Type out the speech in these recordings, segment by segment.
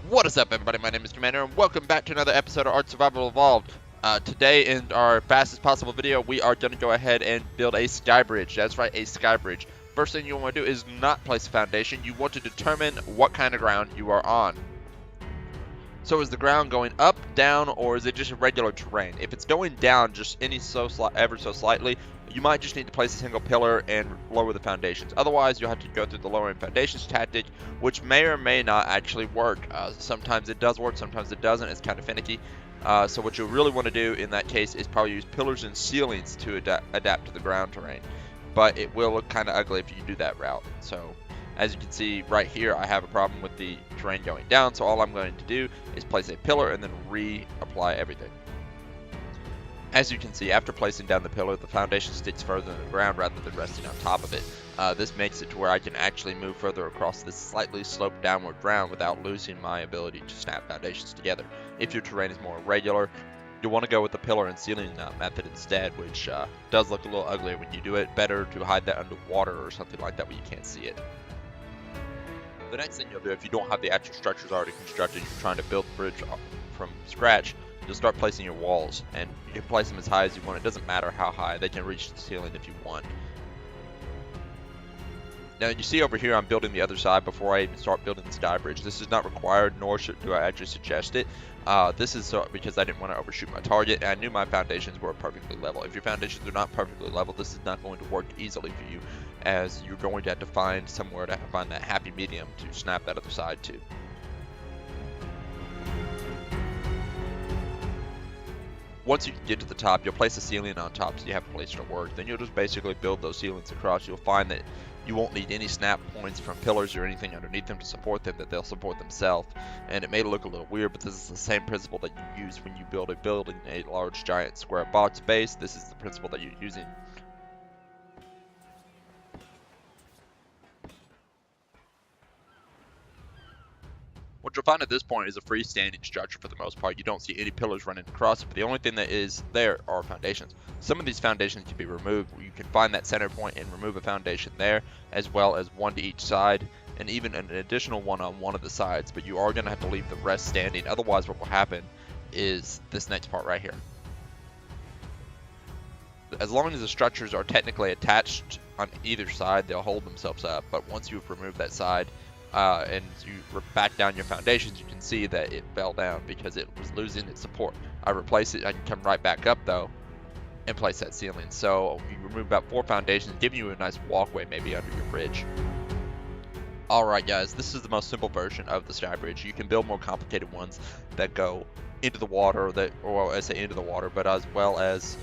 What is up, everybody? My name is Commander, and welcome back to another episode of Art Survival Evolved. Today, in our fastest possible video, we are going to go ahead and build a SkyBridge. That's right, a SkyBridge. First thing you want to do is not place a foundation. You want to determine what kind of ground you are on. So is the ground going up, down, or is it just a regular terrain? If it's going down just ever so slightly, you might just need to place a single pillar and lower the foundations. Otherwise, you'll have to go through the lowering foundations tactic, which may or may not actually work. Sometimes it does work, sometimes it doesn't. It's kind of finicky. So what you really want to do in that case is probably use pillars and ceilings to adapt to the ground terrain. But it will look kind of ugly if you do that route. So as you can see right here, I have a problem with the terrain going down, so all I'm going to do is place a pillar and then reapply everything. As you can see, after placing down the pillar, the foundation sticks further in the ground rather than resting on top of it. This makes it to where I can actually move further across this slightly sloped downward ground without losing my ability to snap foundations together. If your terrain is more irregular, you'll want to go with the pillar and ceiling method instead, which does look a little uglier when you do it. Better to hide that under water or something like that where you can't see it. The next thing you'll do, if you don't have the actual structures already constructed, you're trying to build the bridge from scratch, you'll start placing your walls, and you can place them as high as you want. It doesn't matter how high, they can reach the ceiling if you want. Now you see over here I'm building the other side before I even start building the SkyBridge. This is not required, nor do I actually suggest it. This is because I didn't want to overshoot my target, and I knew my foundations were perfectly level. If your foundations are not perfectly level, this is not going to work easily for you, as you're going to have to find somewhere to find that happy medium to snap that other side to. Once you get to the top, you'll place a ceiling on top so you have a place to work. Then you'll just basically build those ceilings across. You'll find that you won't need any snap points from pillars or anything underneath them to support them, that they'll support themselves. And it may look a little weird, but this is the same principle that you use when you build a building, a large giant square box base. This is the principle that you're using. What you'll find at this point is a freestanding structure for the most part. You don't see any pillars running across it, but the only thing that is there are foundations. Some of these foundations can be removed. You can find that center point and remove a foundation there, as well as one to each side, and even an additional one on one of the sides, but you are going to have to leave the rest standing. Otherwise, what will happen is this next part right here. As long as the structures are technically attached on either side, they'll hold themselves up, but once you've removed that side, and you back down your foundations, you can see that it fell down because it was losing its support. I replace it, I can come right back up though and place that ceiling. So you remove about 4 foundations, giving you a nice walkway maybe under your bridge. Alright guys, this is the most simple version of the SkyBridge. You can build more complicated ones that go into the water, or I say into the water, but as well as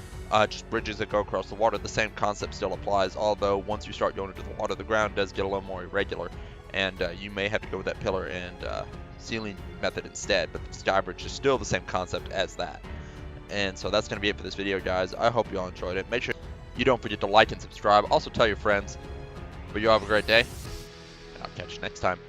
just bridges that go across the water. The same concept still applies, although once you start going into the water, the ground does get a little more irregular, and you may have to go with that pillar and ceiling method instead, but the SkyBridge is still the same concept as that. And so that's going to be it for this video, guys. I hope you all enjoyed it. Make sure you don't forget to like and subscribe. Also tell your friends. But you all have a great day, and I'll catch you next time.